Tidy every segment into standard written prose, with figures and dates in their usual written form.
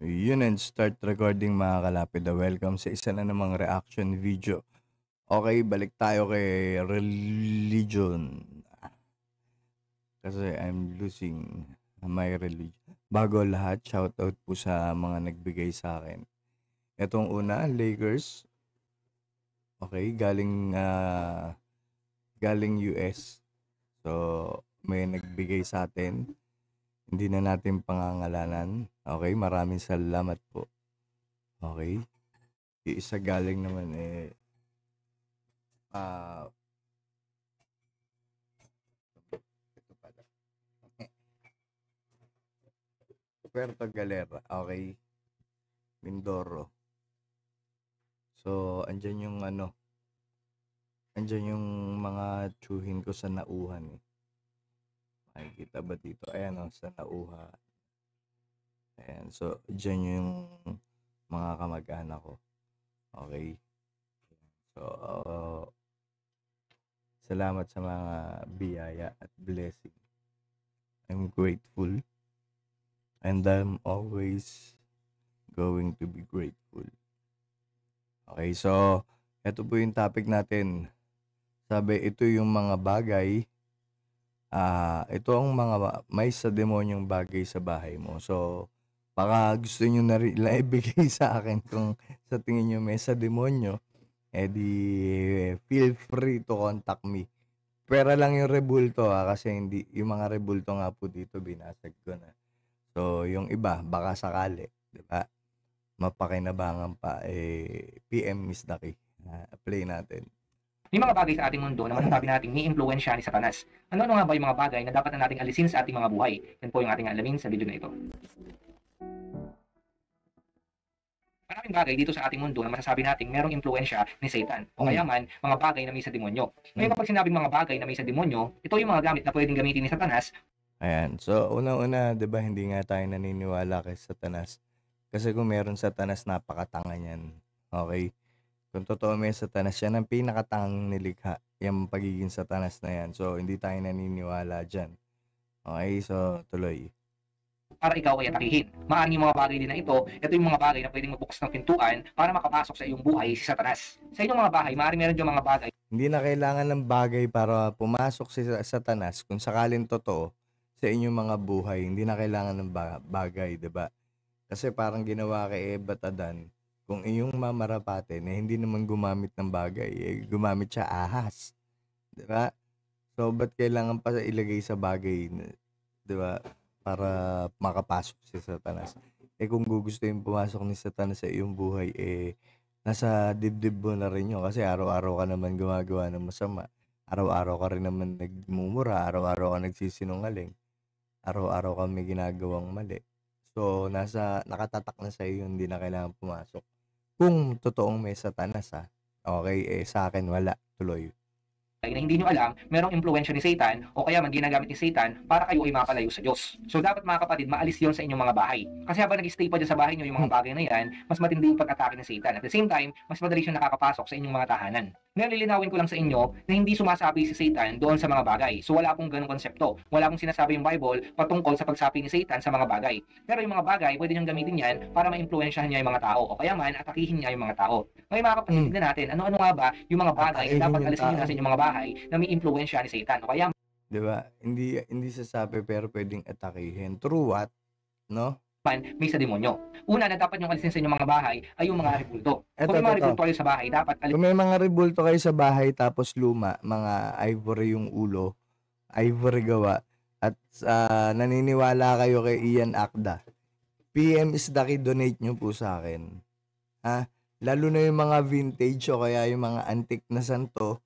Yun and start recording mga kalapid. Welcome sa isa na namang reaction video. Okay, balik tayo kay religion. Kasi I'm losing my religion. Bago lahat, shoutout po sa mga nagbigay sa akin. Itong una, Lakers. Okay, galing US. So, may nagbigay sa atin. Hindi na natin pangangalanan. Okay, maraming salamat po. Okay. Yung isa galing naman ito pala. Puerto Galera. Okay. Mindoro. So, andyan yung andyan yung mga tsuhin ko sa nauhan eh. Makikita ba dito? Ayan o, sa nauhan. Ayan. So, dyan yung mga kamag-anak ko. Okay. So, salamat sa mga biyaya at blessing. I'm grateful. And I'm always going to be grateful. Okay, so, ito po yung topic natin. Sabi, ito yung mga bagay, ito ang mga may sa demonyong bagay sa bahay mo. So, baka gusto nyo na rin ibigay sa akin kung sa tingin nyo may sa demonyo, di feel free to contact me. Pera lang yung rebulto kasi hindi, yung mga rebulto nga po dito binasag ko na. So, yung iba, baka sakali, di ba? Mapakinabangan pa, PM Miss Daki. Play natin. May mga bagay sa ating mundo na masasabi nating may impluwensya ni Satanas. Ano-ano nga ba yung mga bagay na dapat na nating alisin sa ating mga buhay? Yan po yung ating alamin sa video na ito. Maraming bagay dito sa ating mundo na masasabi nating merong impluwensya ni Satan o kaya man mga bagay na may sa demonyo. Ngayon kapag sinabing mga bagay na may sa demonyo, ito yung mga gamit na pwedeng gamitin ni Satanas. Ayan. So, unang-una, 'di ba, hindi nga tayo naniniwala kay Satanas. Kasi kung meron Satanas, napakatanga niyan. Okay? Kung totoo may Satanas, yan ang pinakatangang nilikha. Yung pagiging Satanas na yan. So, hindi tayo naniniwala dyan. Okay? So, tuloy. Para ikaw ay atakihin. Maaaring yung mga bagay din na ito yung mga bagay na pwedeng magbukas ng pintuan para makapasok sa iyong buhay si Satanas. Sa inyong mga bahay, maaaring meron diyang mga bagay. Hindi na kailangan ng bagay para pumasok si Satanas kung sakalin totoo sa inyong mga buhay. Hindi na kailangan ng bagay, 'di ba? Kasi parang ginawa kay Eva at Adan, kung iyong mamarapatin hindi naman gumamit ng bagay, gumamit siya ahas, 'di ba? So ba't kailangan pa ilagay sa bagay, 'di ba? Para makapasok si Satanas. Kung gugustuhin pumasok ni Satanas sa iyong buhay, nasa dibdib mo na rin yun kasi araw-araw ka naman gumagawa ng masama. Araw-araw ka rin naman nagmumura, araw-araw ka nagsisinungaling, araw-araw ka may ginagawang mali. So, nakatatak na sa iyo, hindi na kailangan pumasok. Kung totoong may Satanas okay, sa akin wala, tuloy. Na hindi nyo alam, merong impluwensya ni Satan o kaya man ginagamit ni Satan para kayo ay mapalayo sa Diyos. So dapat mga kapatid, maalis yon sa inyong mga bahay. Kasi habang nag-stay pa dyan sa bahay nyo yung mga bagay na yan, mas matindi yung pag-atake ni Satan. At the same time, mas madali siyang nakakapasok sa inyong mga tahanan. Ngayon, lilinawin ko lang sa inyo na hindi sumasapi si Satan doon sa mga bagay. So wala akong ganong konsepto. Wala akong sinasabi yung Bible patungkol sa pagsapi ni Satan sa mga bagay. Pero yung mga bagay, pwede niyong gamitin yan para ma-impluwensyahan niya yung mga tao o kaya man atakihin niya yung mga tao. Ngayon mga kapatid, tignan natin, ano-ano nga ba yung mga bagay na dapat alisin nyo na sa inyong mga bahay na may impluwensya ni Satan o kaya 'Di ba? Hindi sasapi pero pwedeng atakihin. Through what? No? man may sa demonyo. Una na dapat yung alisin sa inyong mga bahay ay yung mga rebulto. Kung may mga rebulto kayo sa bahay, dapat Kung may mga rebulto kayo sa bahay tapos luma, mga ivory yung ulo, ivory gawa, at naniniwala kayo kay Ian Akda, PM is Daki, donate nyo po sa akin. Ha? Lalo na yung mga vintage o kaya yung mga antique na santo.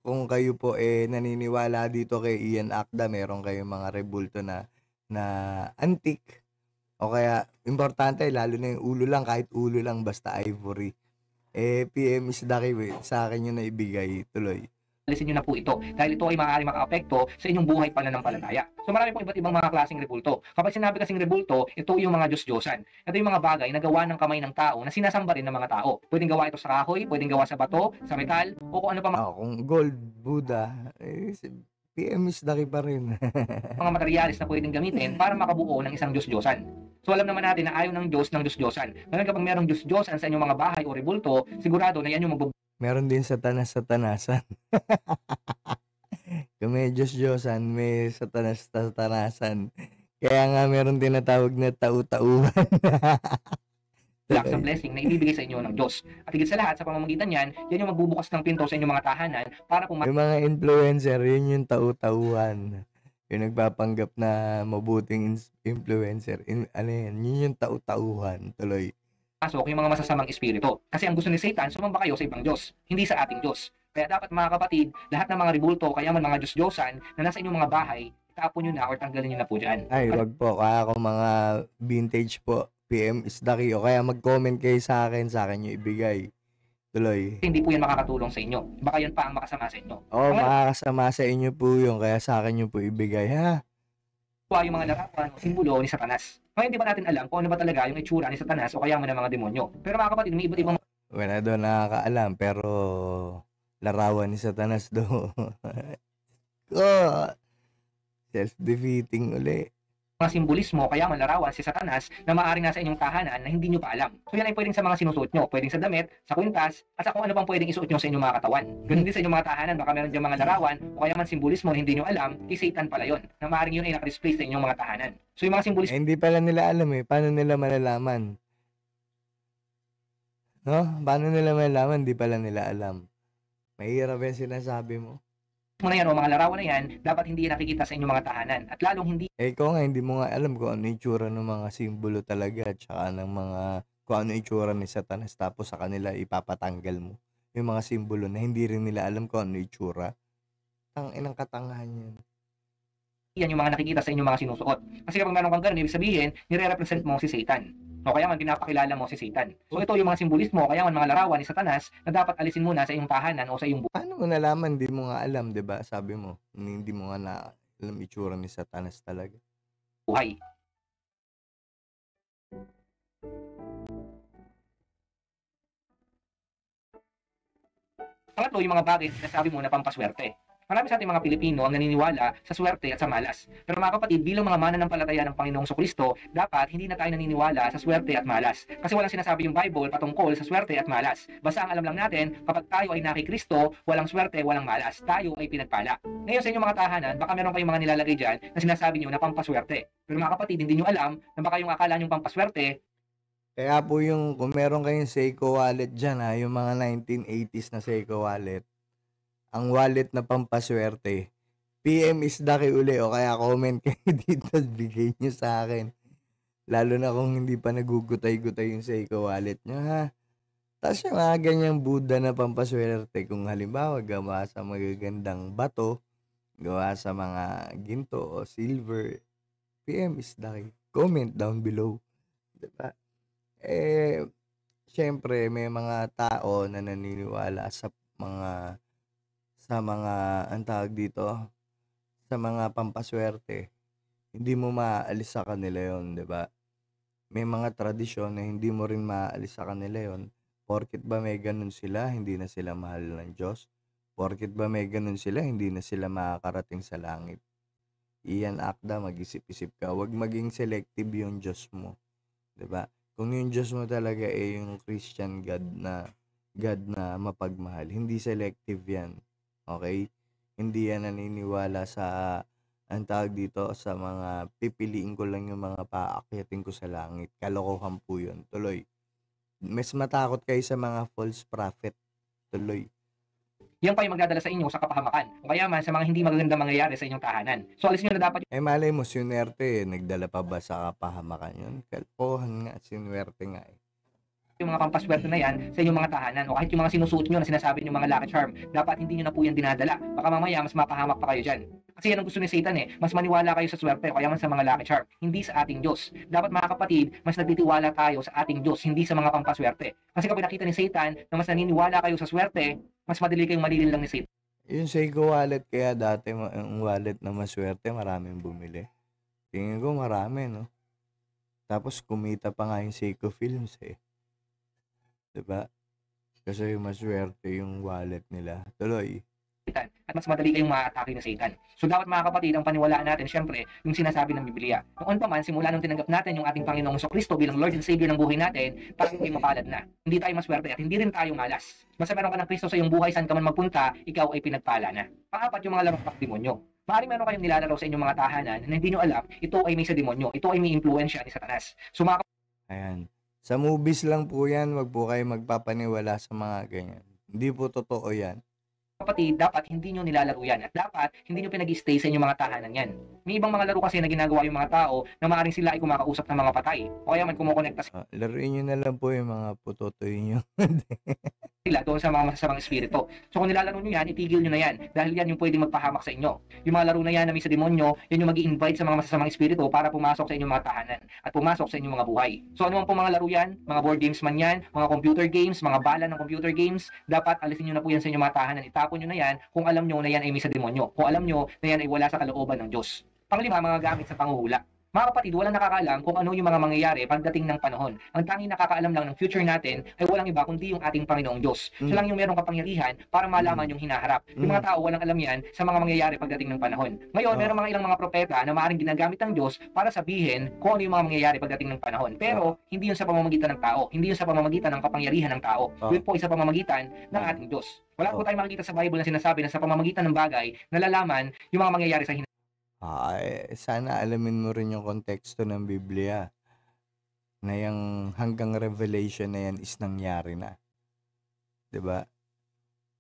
Kung kayo po naniniwala dito kay Ian Akda, meron kayong mga rebulto na antique o kaya importante, lalo na yung ulo lang, kahit ulo lang, basta ivory, PM is Daki, sa akin yun na ibigay, tuloy. alisin nyo na po ito dahil ito ay maaaring makaapekto sa inyong buhay pananampalataya. So marami pong iba't ibang mga klaseng rebulto. Kapag sinabi kasing rebulto, ito yung mga Diyos-Diyosan. Ito yung mga bagay na gawa ng kamay ng tao na sinasamba rin ng mga tao. Pwedeng gawa ito sa kahoy, pwedeng gawa sa bato, sa metal, o kung ano pa kung gold, Buddha, PM is Daki pa rin. mga materyales na pwedeng gamitin para makabuo ng isang Diyos-Diyosan. So alam naman natin na ayaw ng Diyos ng Diyos-Diyosan. Ngayon kapag merong Diyos-Diyosan sa inyong mga bahay o rebulto, sigurado na yan yung Meron din satanas-satanasan. Kung may Diyos-Diyosan, may satanas-satanasan. Kaya nga meron tinatawag na tau-tauhan. blocks ng blessing na ibibigay sa inyo ng Diyos. At higit sa lahat, sa pamamagitan yan, yan yung magbubukas ng pinto sa inyong mga tahanan para Yung mga influencer, yun yung tau-tauhan. Yung nagpapanggap na mabuting influencer. Ano yan? Yun yung tau-tauhan. Tuloy. pumasok yung mga masasamang espiritu. Kasi ang gusto ni Satan, sumamba kayo sa ibang Diyos, hindi sa ating Diyos. Kaya dapat mga kapatid, lahat ng mga rebulto, kaya man mga Diyos-Diyosan na nasa inyong mga bahay, itapon nyo na or tanggalin nyo na po dyan. Ay, wag po. Kaya ako mga vintage po, PM is the key. O kaya mag-comment kayo sa akin nyo ibigay. Tuloy. Hindi po yan makakatulong sa inyo. Baka yan pa ang makasama sa inyo. Oo, makakasama sa inyo po yun. Kaya sa akin nyo po ibigay, ha? Yung mga larawan o simbolo ni Satanas. Ngayon, di ba natin alam kung ano ba talaga yung itsura ni Satanas o kaya man ng mga demonyo. Pero mga kapatid, may iba't ibang Wala daw nakakaalam, pero larawan ni Satanas daw. Oh, self-defeating uli. mga simbolismo, kaya man larawan si Satanas na maaaring nasa inyong tahanan na hindi nyo pa alam. So yan ay pwedeng sa mga sinusuot nyo, pwedeng sa damit, sa kwintas, at sa kung ano pang pwedeng isuot nyo sa inyong mga katawan. Ganun din sa inyong mga tahanan, baka meron dyan mga larawan o kaya man simbolismo na hindi nyo alam, kay Satan pala yun, na maaaring yun ay nakadisplay sa inyong mga tahanan. So yung mga simbolismo, hindi pala nila alam eh. Paano nila malalaman? No? Paano nila malalaman? Hindi pala nila alam. Mahirap yung sinasabi mo. na yan o mga larawan na yan, dapat hindi nakikita sa inyong mga tahanan. At lalong hindi ikaw nga, hindi mo nga alam kung ano yung itsura ng mga simbolo talaga at saka ng mga, kung ano yung itsura ni Satanas tapos sa kanila ipapatanggal mo. Yung mga simbolo na hindi rin nila alam kung ano yung itsura. Inang katangahan yun. yan yung mga nakikita sa inyong mga sinusuot. Kasi kapag meron kang ganun, ibig sabihin, nire-represent mo si Satan. O kaya man pinapakilala mo si Satan. So ito yung mga simbolismo, kaya man mga larawan ni Satanas na dapat alisin muna sa iyong tahanan o sa iyong buhay. Paano mo nalaman? Hindi mo nga alam, 'di ba? Sabi mo, hindi mo nga na alam itsura ni Satanas talaga. Pangatlo, yung mga bagay na sabi mo na pampaswerte. Marami sa ating mga Pilipino ang naniniwala sa swerte at sa malas. Pero mga kapatid, bilang mga mananampalataya ng Panginoong Kristo, dapat hindi na tayo naniniwala sa swerte at malas. Kasi walang sinasabi yung Bible patungkol sa swerte at malas. Basta ang alam lang natin, kapag tayo ay naki Kristo, walang swerte, walang malas. Tayo ay pinagpala. Ngayon sa inyong mga tahanan, baka meron kayong mga nilalagay dyan na sinasabi nyo na pampaswerte. Pero mga kapatid, hindi nyo alam na baka yung akala nyo pampaswerte. Kaya po yung, kung meron kayong Seiko wallet dyan ha, yung mga 1980s na Seiko wallet, ang wallet na pampaswerte, PM is Daki uli o kaya comment kayo dito at bigay nyo sa akin. Lalo na kung hindi pa nagugutay-gutay yung Seiko wallet nyo ha. Tapos yung mga ganyang Buddha na pampaswerte, kung halimbawa gawa sa magagandang bato, gawa sa mga ginto o silver, PM is Daki. Comment down below. Diba? Syempre may mga tao na naniniwala sa mga ang tawag dito, sa mga pampaswerte. Hindi mo maaalis sa kanila yon, 'di ba? May mga tradisyon na hindi mo rin maaalis sa kanila yon. Porket ba may ganun sila, hindi na sila mahal ng Diyos? Porket ba may ganun sila, hindi na sila makakarating sa langit? Iyan akda, mag-isip-isip ka. Huwag maging selective yung Diyos mo. 'Di ba? Kung yung Diyos mo talaga yung Christian God na mapagmahal, hindi selective yan. Okay? Hindi yan naniniwala sa, ang tawag dito, sa mga pipiliin ko lang yung mga paakyatin ko sa langit. Kalokohan po yun. Tuloy. Mas matakot kayo sa mga false prophet. Tuloy. Yan pa yung magdadala sa inyo sa kapahamakan. O kaya man sa mga hindi magagandang mangyayari sa inyong tahanan. So alisin nyo na dapat malay mo, sinwerte nagdala pa ba sa kapahamakan yun? Kalpohan nga, sinwerte nga yung mga pampaswerte na yan sa inyong mga tahanan o kahit yung mga sinusuot nyo na sinasabi nyo mga lucky charm, dapat hindi nyo na po yan dinadala. Baka mamaya mas mapahamak pa kayo dyan. Kasi yan ang gusto ni Satan mas maniwala kayo sa swerte o kaya man sa mga lucky charm, hindi sa ating Diyos. Dapat mga kapatid, mas nagtitiwala tayo sa ating Diyos, hindi sa mga pampaswerte. Kasi kapag nakita ni Satan na mas naniniwala kayo sa swerte, mas madali kayong malilin lang ni Satan. Yung Seiko wallet kaya dati, yung wallet na maswerte, maraming bumili. Tingin ko marami, no? Tapos kumita pa nga yung Seiko Films Diba? Kasi maswerte yung wallet nila. Tuloy. At at mas madali kayong maaatake ni Satan. So dapat mga kapatid, ang paniwalaan natin syempre yung sinasabi ng Biblia. Noon pa man, simula nung tinanggap natin yung ating Panginoong Kristo bilang Lord and Savior ng buhay natin, tayo ay mapalad na. Hindi tayo maswerte at hindi rin tayo malas. Basta meron ka ng Kristo sa iyong buhay, saan ka man magpunta, ikaw ay pinagpala na. Pangapat, yung mga larong demonyo. Maaaring meron kayong nilalaro sa inyong mga tahanan na hindi nyo alam, ito ay may sa demonyo, ito ay may impluensya ni Satanas. So mga Ayan. Sa movies lang po yan, wag po kayo magpapaniwala sa mga ganyan. Hindi po totoo yan. kapatid, dapat hindi nyo nilalaro yan at dapat hindi nyo pinag-stay sa inyong mga tahanan yan. May ibang mga laro kasi na ginagawa yung mga tao na maaaring sila ay kumakausap ng mga patay o kaya man kumukonekta Laruin nyo na lang po yung mga putotoy nyo. sila doon sa mga masasamang espiritu. So kung nilalaro nyo yan, itigil nyo na yan dahil yan yung pwedeng magpahamak sa inyo. Yung mga laro na yan na may sa demonyo, yan yung mag-i-invite sa mga masasamang espiritu para pumasok sa inyong mga tahanan at pumasok sa inyong mga buhay. So ano man po mga laro yan, mga board games man yan, mga computer games, mga bala ng computer games, dapat alisin nyo na po yan sa inyong mga tahanan. Itapon nyo na yan kung alam nyo na yan ay may sa demonyo. Kung alam nyo na yan ay wala sa kalooban ng Diyos. Panglima, mga gamit sa panguhula. Mga kapatid, walang nakakaalam kung ano yung mga mangyayari pagdating ng panahon. Ang tanging nakakaalam lang ng future natin ay walang iba kundi yung ating Panginoong Diyos. Siya lang yung merong kapangyarihan para malaman yung hinaharap. Yung mga tao walang alam yan sa mga mangyayari pagdating ng panahon. Ngayon, meron mga ilang mga propeta na maaaring ginagamit ng Diyos para sabihin kung ano yung mga mangyayari pagdating ng panahon. Pero hindi yun sa pamamagitan ng tao. Hindi yun sa pamamagitan ng kapangyarihan ng tao. Yun po ay sa pamamagitan ng ating Diyos. Wala po tayong makikita sa Bible na sinasabi na sa pamamagitan ng bagay nalalaman yung mga mangyayari sa Sana alamin mo rin yung konteksto ng Biblia na yung hanggang Revelation na yan is nangyari na. 'Di ba?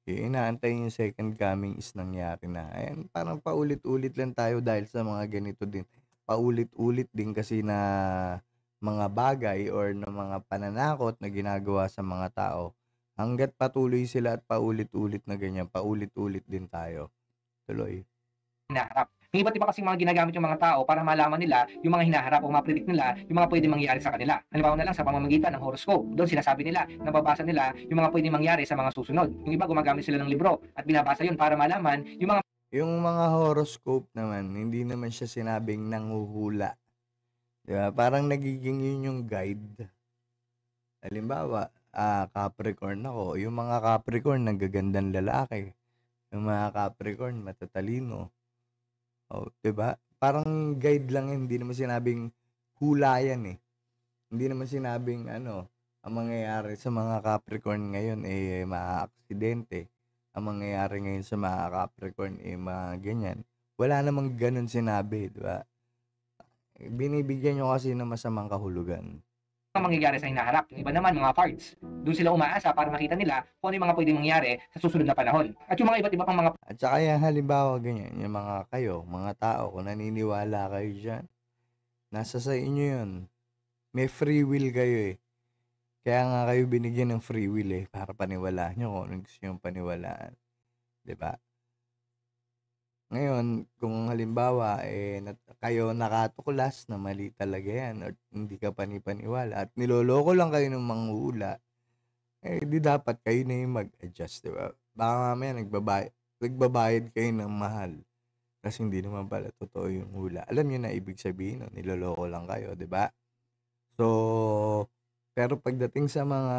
Yung inaantay yung second coming is nangyari na. Ayan, parang paulit-ulit lang tayo dahil sa mga ganito din. Paulit-ulit din kasi na mga bagay or na mga pananakot na ginagawa sa mga tao. Hanggat patuloy sila at paulit-ulit na ganyan, paulit-ulit din tayo. Tuloy. hinaharap. May iba't iba kasing mga ginagamit yung mga tao para malaman nila yung mga hinaharap o ma-predict nila yung mga pwedeng mangyari sa kanila. Halimbawa na lang sa pamamagitan ng horoscope. Doon sinasabi nila, nababasa nila yung mga pwedeng mangyari sa mga susunod. Yung iba gumagamit sila ng libro at binabasa yun para malaman Yung mga horoscope naman, hindi naman siya sinabing nanghuhula. Di ba? Parang nagiging yun yung guide. Halimbawa, Capricorn ako. Yung mga Capricorn, nagagandang lalaki. Yung mga Capricorn, matatalino. O, diba? Parang guide lang yun. Hindi naman sinabing hula yan eh. Hindi naman sinabing ang mangyayari sa mga Capricorn ngayon maaaksidente. Ang mangyayari ngayon sa mga Capricorn mga ganyan. Wala namang ganun sinabi, diba? Binibigyan nyo kasi ng masamang kahulugan. mangyayari sa hinaharap. Yung iba naman, mga cards. Doon sila umaasa para makita nila kung ano yung mga pwedeng mangyari sa susunod na panahon. At yung mga iba't iba pang mga At saka yan, halimbawa ganyan, yung mga tao, kung naniniwala kayo dyan, nasa sa inyo yun. May free will kayo eh. Kaya nga kayo binigyan ng free will eh, para paniwalaan nyo kung anong gusto nyo paniwalaan. Diba? Ngayon, kung halimbawa, kayo nakatuklas na mali talaga yan or hindi ka panipaniwala at niloloko lang kayo ng manghula, di dapat kayo na yung mag-adjust, diba? Baka mamaya nagbabayad kayo ng mahal kasi hindi naman pala totoo yung hula. Alam nyo na ibig sabihin, niloloko lang kayo, diba? So, pero pagdating sa mga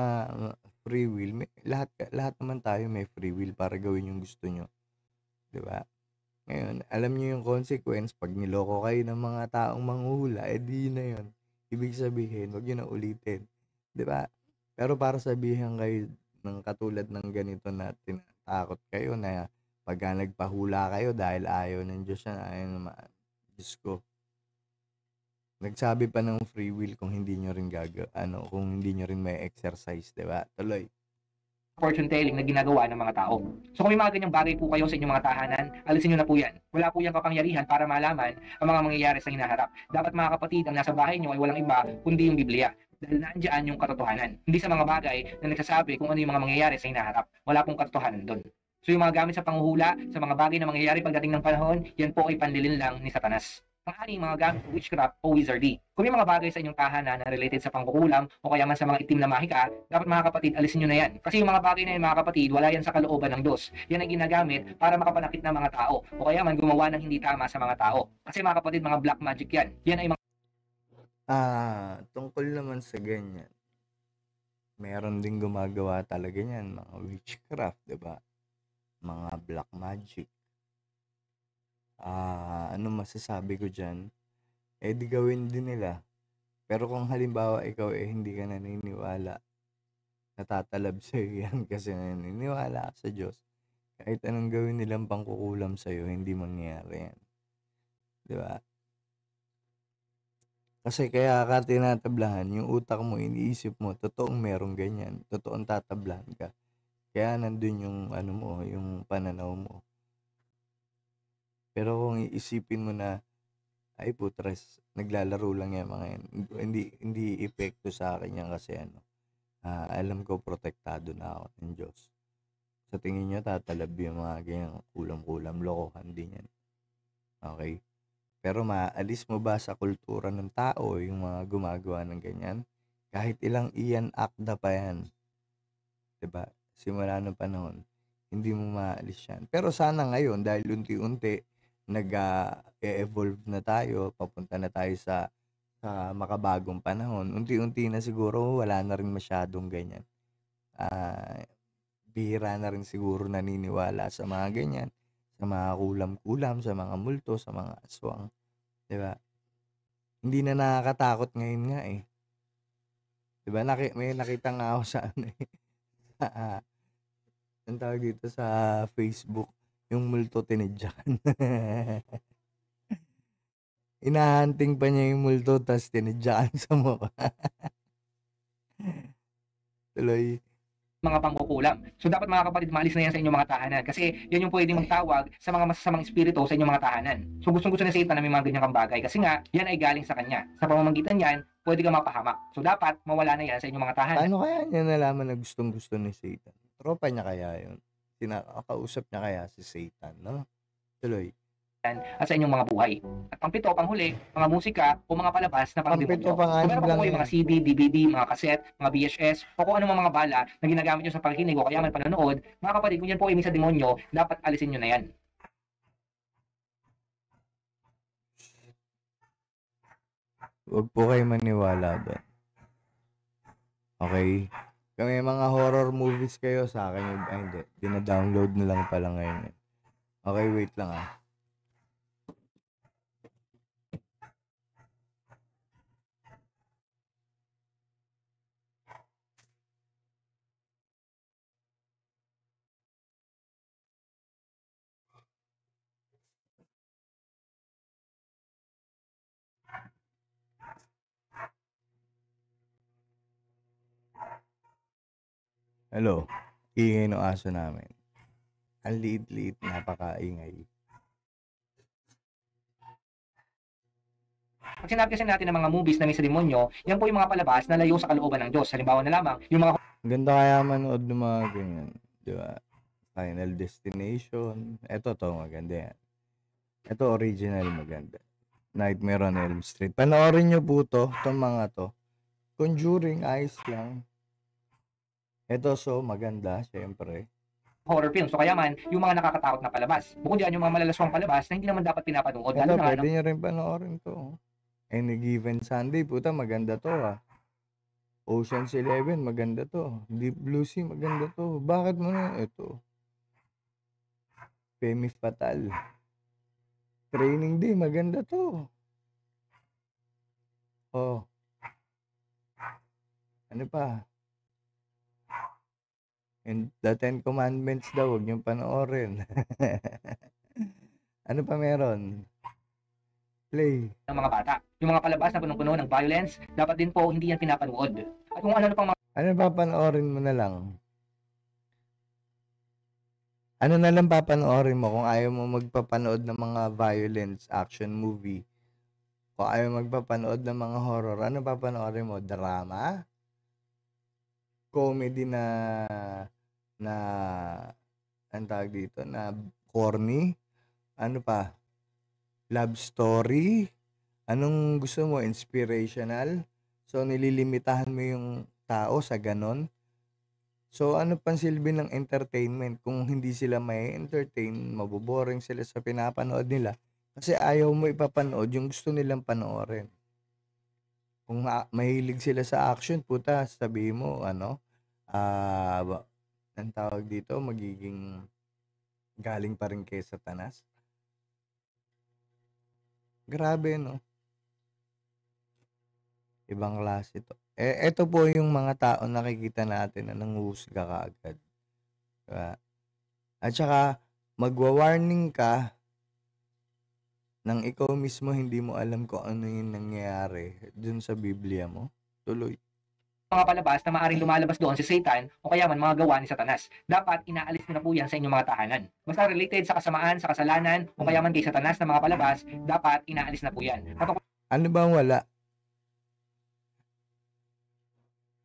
free will, lahat naman tayo may free will para gawin yung gusto nyo. Diba? Ngayon, alam niyo yung consequence pag niloko kayo ng mga taong manghuhula, di na yun. Ibig sabihin, wag nyo na ulitin. Diba? Pero para sabihin kayo ng katulad ng ganito na tinatakot kayo na pagka nagpahula kayo dahil ayaw ng Diyos yan, ayaw naman, Diyos ko. Nagsabi pa ng free will kung hindi nyo rin kung hindi nyo rin may exercise, diba? Tuloy. fortune telling na ginagawa ng mga tao. So kung may mga ganyang bagay po kayo sa inyong mga tahanan, alisin nyo na po yan. Wala po yung kapangyarihan para malaman ang mga mangyayari sa hinaharap. Dapat mga kapatid, ang nasa bahay nyo ay walang iba kundi yung Biblia. Dahil nandiyan yung katotohanan. Hindi sa mga bagay na nagsasabi kung ano yung mga mangyayari sa hinaharap. Wala pong katotohanan doon. So yung mga gamit sa panghuhula, sa mga bagay na mangyayari pagdating ng panahon, yan po ay panlilin lang ni Satanas. Ang mga gamit witchcraft o wizardry. Kung may mga bagay sa inyong tahanan na related sa pangkukulam o kaya man sa mga itim na mahika, dapat mga kapatid, alisin nyo na yan. Kasi yung mga bagay na yan mga kapatid, wala yan sa kalooban ng Diyos. Yan ay ginagamit para makapanakit ng mga tao o kaya man gumawa ng hindi tama sa mga tao. Kasi mga kapatid, mga black magic yan. Yan ay mga tungkol naman sa ganyan. Meron din gumagawa talaga yan, mga witchcraft, diba? Mga black magic. Ano masasabi ko diyan, eh, di gawin din nila. Pero kung halimbawa ikaw, eh, hindi ka naniniwala, natatalab sa'yo 'yan kasi naniniwala ka sa Diyos, kahit anong gawin nilang pangkukulam sa'yo hindi mangyayari 'yan, 'di ba? Kasi kaya ka tinatablahan, yung utak mo, iniisip mo totoong merong ganyan, totoong tatablahan ka. Kaya nandun yung ano mo, yung pananaw mo. Pero kung iisipin mo na, ay putres, naglalaro lang yan mga yan. Hindi epekto sa akin yan kasi ano, alam ko protektado na ako ng Diyos. Sa tingin nyo, tatalab yung mga ganyang kulam-kulam, lokohan din yan. Okay? Pero maalis mo ba sa kultura ng tao yung mga gumagawa ng ganyan? Kahit ilang iyan akda pa yan, 'di ba? Simula nung panahon, hindi mo maalis yan. Pero sana ngayon, dahil unti-unti, nag-evolve na tayo, papunta na tayo sa makabagong panahon, unti-unti na siguro wala na rin masyadong ganyan. Ah, bihira na rin siguro naniniwala sa mga ganyan, sa mga kulam-kulam, sa mga multo, sa mga aswang, 'di ba? Hindi na nakakatakot ngayon nga eh. 'Di ba? May nakita nga ako sa ano eh, sa, ang tawag dito sa Facebook, yung multo tinidyakan. Hinahunting pa niya yung multo tas tinidyakan sa mukha. Tuloy. mga pangkukulam. So dapat mga kapatid, maalis na yan sa inyong mga tahanan kasi yan yung pwedeng magtawag sa mga masasamang espiritu sa inyong mga tahanan. So gustong-gusto ni Satan na may mga ganyang bagay kasi nga yan ay galing sa kanya. Sa pamamagitan yan, pwede ka mapahamak. So dapat mawala na yan sa inyong mga tahanan. Paano kaya niya nalaman na gustong-gusto ni Satan? Tropa niya kaya yun? Kausap niya kaya si Satan, no? Tuloy. At sa inyong mga buhay. At pangpito, panghuli, mga musika o mga palabas na Pangpito, pangdemonyo. So pang-anim meron pa lang po kayo yan. mga CD, DVD, mga cassette, mga VHS, o kung ano mga bala na ginagamit nyo sa pagkikinig o kaya man panonood, mga kapatid, kung yan po ay sa demonyo, dapat alisin nyo na yan. Huwag po kayo maniwala doon. Okay? Kung may mga horror movies kayo sa akin, hindi. Dina-download na lang pala ngayon. Okay, wait lang ah. Hello, ingay ng aso namin. Ang liit-liit, napakaingay. Pag sinabi kasi natin ng mga movies na may sa demonyo, yan po yung mga palabas na layo sa kalooban ng Diyos. Halimbawa na lamang, yung mga Ganda kaya manood ng mga ganyan, di ba? Final Destination. Ito maganda yan. Ito original, maganda. Nightmare on Elm Street. Panoorin nyo po itong mga to. Conjuring, ayos lang. Ito, maganda, syempre. horror film. So kaya man, yung mga nakakatakot na palabas. Bukod yan, yung mga malalaswang palabas na hindi naman dapat pinapanood. Ito, pwede nyo rin panoorin to. Any Given Sunday, puta, maganda to Ocean's 11, maganda to. Deep Blue Sea, maganda to. Bakit mo na ito? Femme Fatal. Training Day, maganda to. Oh. Ano pa? And the Ten Commandments daw, huwag niyong panoorin. Ano pa meron? Play. Ng mga bata. Yung mga palabas na punong-puno ng violence, dapat din po hindi yan pinapanood. At kung ano pang mga Ano papanoorin mo na lang? Ano na lang papanoorin mo kung ayaw mo magpapanood ng mga violence action movie? Kung ayaw magpapanood ng mga horror, ano papanoorin mo? Drama? Comedy na ang tawag dito, na corny? Ano pa? Love story? Anong gusto mo? Inspirational? So, nililimitahan mo yung tao sa ganon? So, ano pang silbi ng entertainment kung hindi sila may entertain, maboboring sila sa pinapanood nila kasi ayaw mo ipapanood yung gusto nilang panoorin. Kung mahilig sila sa action, puta, sabihin mo, ang tawag dito, magiging galing pa rin kay Satanas. Grabe 'no, ibang klase 'to. Eto po yung mga taong nakikita natin na nanghuhusga kaagad, 'di ba? At saka magwa-warning ka nang ikaw mismo hindi mo alam kung ano yung nangyayari dun sa Biblia mo, tuloy. Mga palabas na maaaring lumalabas doon si Satan o kaya man mga gawa ni Satanas. Dapat inaalis niyo na po yan sa inyong mga tahanan. Basta related sa kasamaan, sa kasalanan o kaya man kay Satanas na mga palabas, dapat inaalis na po yan. Ano bang wala?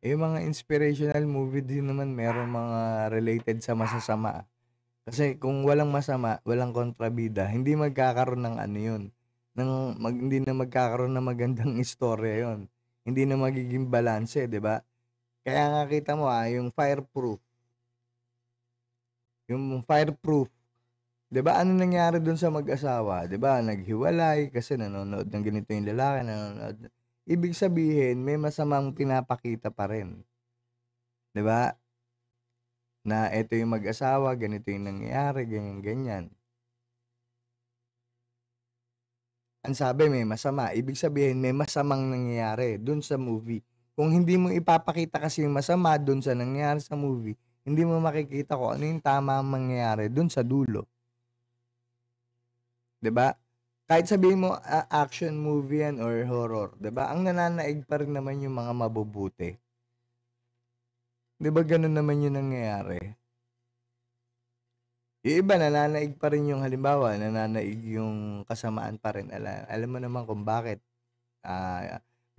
Yung mga inspirational movie din naman merong mga related sa masasama. Kasi kung walang masama, walang kontrabida, hindi magkakaroon ng ano yun. Hindi na magkakaroon ng magandang istorya yon. Hindi na magiging balanse, di ba? Kaya nga kita mo yung Fireproof. Yung Fireproof, 'di ba ano nangyari dun sa mag-asawa? 'Di ba naghiwalay kasi nanonood ng ganito yung lalaki, nanonood. Ibig sabihin may masamang pinapakita pa rin, 'di ba? Na eto yung mag-asawa, ganito yung nangyayari, ganyan, ganyan. Ang sabi may masama, ibig sabihin may masamang nangyayari dun sa movie. Kung hindi mo ipapakita kasi yung masama dun sa nangyayari sa movie, hindi mo makikita kung ano yung tama mangyayari dun sa dulo, 'di ba? Kahit sabihin mo action movie yan or horror, 'di ba? Ang nananaig pa rin naman yung mga mabubuti. 'Di ba ganun naman yung nangyayari? Yung iba nananaig pa rin yung halimbawa, nananaig yung kasamaan pa rin. Alam mo naman kung bakit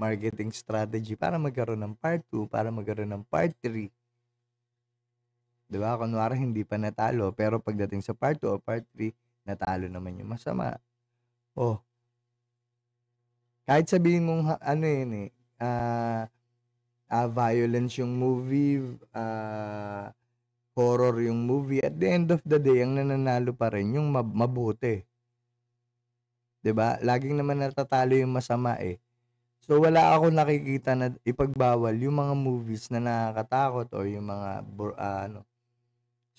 marketing strategy para magkaroon ng part 2, para magkaroon ng part 3. 'Di ba? Kunwari hindi pa natalo, pero pagdating sa part 2 o part 3, natalo naman yung masama. Oh, kahit sabihin mong ano yun violence yung movie, horror yung movie, at the end of the day, ang nananalo pa rin yung mabuti. 'Di ba? Laging naman natatalo yung masama eh. So wala ako nakikita na ipagbawal yung mga movies na nakakatakot or yung mga ano.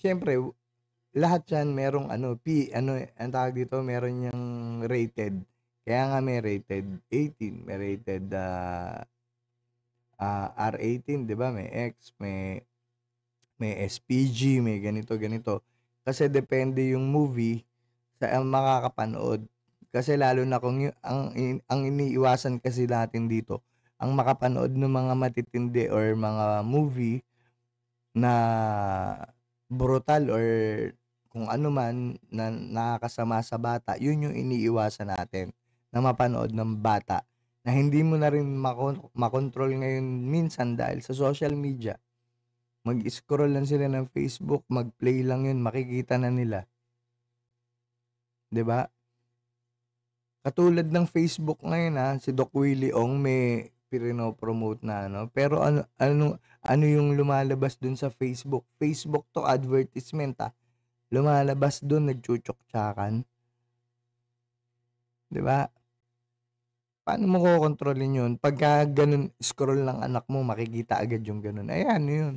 Siyempre, lahat yan merong ang tawag dito, meron yung rated. Kaya nga may rated 18, may rated R18, 'di ba? May X, may SPG, may ganito ganito. Kasi depende yung movie sa makakapanood. Kasi lalo na kung ang iniiwasan kasi natin dito, ang makapanood ng mga matitindi or mga movie na brutal or kung ano man na nakakasama sa bata, yun yung iniiwasan natin na mapanood ng bata na hindi mo na rin makontrol ngayon minsan dahil sa social media. Mag-scroll lang sila ng Facebook, mag-play lang yun, makikita na nila. 'Di ba? Katulad ng Facebook ngayon si Doc Willie Ong may pinopromote na pero ano yung lumalabas dun sa Facebook? Facebook to advertisement Lumalabas dun nagchuchuktsakan, 'di ba? Paano mo kokontrolin yun? Pagka ganun, scroll ng anak mo, makikita agad yung ganun. Ayan, yun.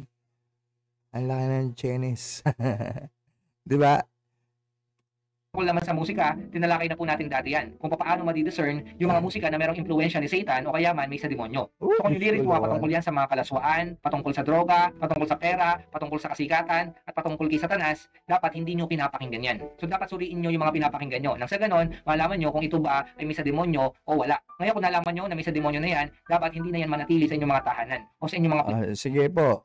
Ang laki ng Chinese. 'Di ba? Tungkol naman sa musika, tinalakay na po natin dati yan. Kung paano ma-discern yung mga musika na merong impluensya ni Satan o kaya man may sa demonyo. So kung yung lyrics mo patungkol yan sa mga kalaswaan, patungkol sa droga, patungkol sa pera, patungkol sa kasikatan, at patungkol kay Satanas, dapat hindi nyo pinapakinggan yan. So dapat suriin nyo yung mga pinapakinggan nyo. Nang sa ganon, malaman nyo kung ito ba ay may sa demonyo o wala. Ngayon kung nalaman nyo na may sa demonyo na yan, dapat hindi na yan manatili sa inyong mga tahanan o sa inyong mga sige po.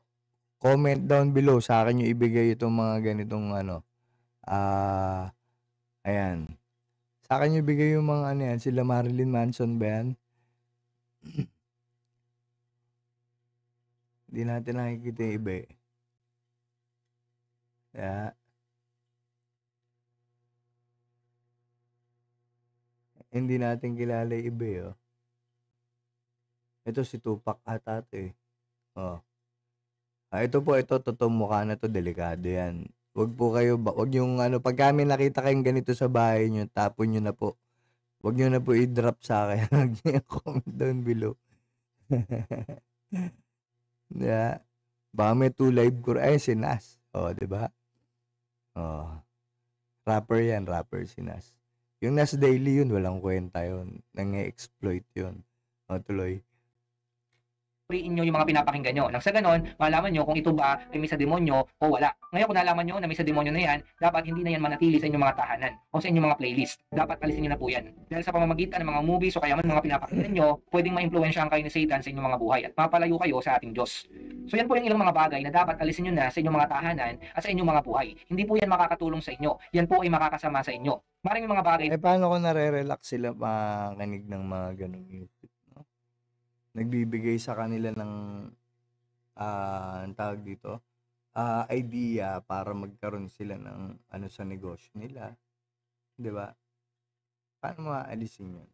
Comment down below sa akin yung ibigay itong mga ganitong ayan. Sa akin yung ibigay yung mga yan, sila Marilyn Manson ba yan? Hindi natin nakikita yung iba Kaya, hindi natin kilala yung iba Ito si Tupac ata Oh. Ito totoong mukha na to, delikado yan. Wag yung pag kami nakita kayong ganito sa bahay nyo, tapon nyo na po. Wag nyo na po i-drop sa akin. Wag nyo comment down below. Yeah. Baka may 2 live ko. Si Nas. Oh, di ba? Oh. Rapper yan, rapper si Nas. Yung nasa daily yun, walang kwenta yun. Nang-e-exploit yun. O, tuloy. Puriin nyo yung mga pinapakinggan nyo. Nang sa ganon, malaman nyo kung ito ba ay may sa demonyo o wala. Ngayon kung nalaman nyo na may sa demonyo na yan, dapat hindi na yan manatili sa inyong mga tahanan o sa inyong mga playlist. Dapat alisin nyo na po yan. Dahil sa pamamagitan ng mga movies o kaya man mga pinapakinggan nyo, pwedeng ma-impluensyahan kayo ni Satan sa inyong mga buhay at mapalayo kayo sa ating Diyos. So yan po yung ilang mga bagay na dapat alisin nyo na sa inyong mga tahanan at sa inyong mga buhay. Hindi po yan makakatulong sa inyo. Yan po ay makakasama sa inyo. Maraming mga bagay. Paano kung nare-relax sila makinig ng mga ganong music, no? Nagbibigay sa kanila ng ang tawag dito, idea para magkaroon sila ng ano sa negosyo nila, 'di ba? Paano maaalisin 'yun?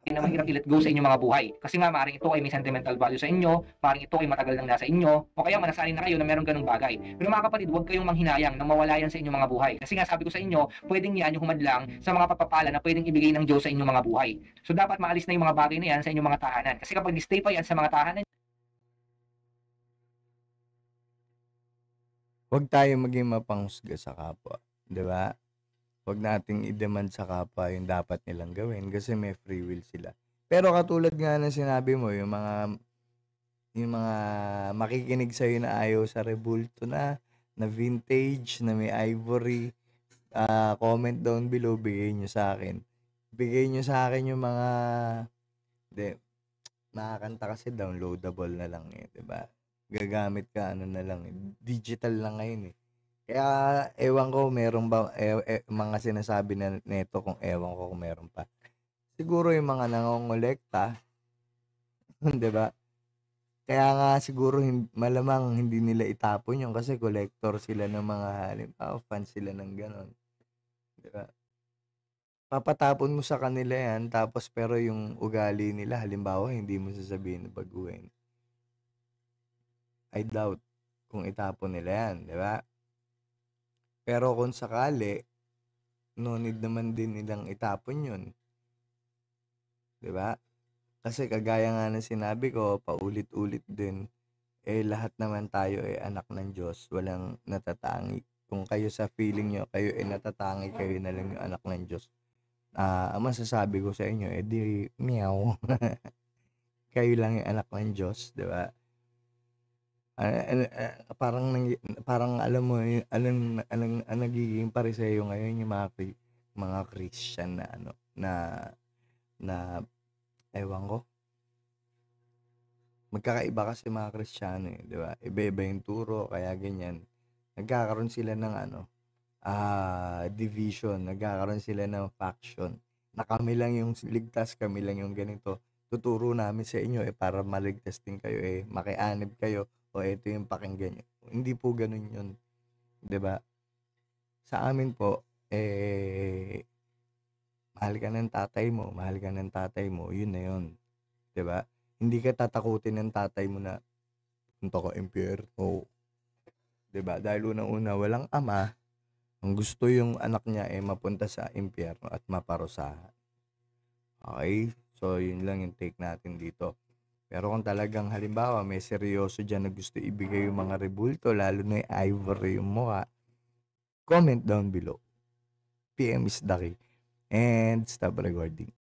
Na mahirap i-let go sa inyong mga buhay. Kasi nga, maaaring ito ay may sentimental value sa inyo, maaaring ito ay matagal nang nasa inyo, o kaya manasanay na kayo na meron ganung bagay. Pero mga kapatid, huwag kayong manghinayang na mawala yan sa inyong mga buhay. Kasi nga, sabi ko sa inyo, pwedeng yan yung humadlang sa mga pagpapala na pwedeng ibigay ng Diyos sa inyong mga buhay. So, dapat maalis na yung mga bagay na yan sa inyong mga tahanan. Kasi kapag stay pa yan sa mga tahanan, Huwag tayo maging mapanghusga sa kapwa, 'di ba? Huwag nating i-demand sa kapwa yung dapat nilang gawin kasi may free will sila. Pero katulad nga ng sinabi mo, yung mga makikinig sa'yo na ayaw sa rebulto na vintage, na may ivory, comment down below, bigay nyo sa akin. Bigay nyo sa akin yung mga, di, makakanta kasi downloadable na lang eh, di ba? Gagamit ka ano na lang eh. Digital lang ngayon eh. Kaya ewan ko meron ba mga sinasabi na neto kung ewan ko kung meron pa. Siguro yung mga nangongolekta, 'di ba? Kaya nga siguro malamang hindi nila itapon yun kasi collector sila ng mga halimbawa fans sila ng gano'n, 'di ba? Papatapon mo sa kanila yan tapos pero yung ugali nila halimbawa hindi mo sasabihin na baguhin. I doubt kung itapon nila yan, 'di ba? Pero kung sakali, no need naman din nilang itapon yun, 'di ba? Kasi kagaya nga ng sinabi ko, paulit-ulit din, lahat naman tayo ay anak ng Diyos, walang natatangi. Kung kayo sa feeling nyo, kayo ay natatangi, kayo na lang yung anak ng Diyos. Ang masasabi ko sa inyo, di meow. Kayo lang yung anak ng Diyos, di ba? Parang alam mo, anong nagiging pareseyo ngayon yung mga Christian na na ewan ko. Magkakaiba kasi mga Kristiyano eh, di ba? Iba-iba yung turo, kaya ganyan. Nagkakaroon sila ng division, nagkakaroon sila ng faction. Na kami lang yung ligtas, kami lang yung ganito. Tuturo namin sa inyo para maligtas din kayo makianib kayo o ito yung pakinggan nyo. Hindi po ganun yun, di ba? Sa amin po, mahal ka ng tatay mo, yun na yun. 'Di ba? Hindi ka tatakutin ng tatay mo na punta ka impyerno. 'Di ba? Dahil unang-una walang ama, ang gusto yung anak niya mapunta sa impyerno at maparusahan. Okay? So, yun lang yung take natin dito. Pero kung talagang halimbawa may seryoso dyan na gusto ibigay yung mga rebulto, lalo na yung ivory yung mukha, comment down below. PM is Daki. And stop recording.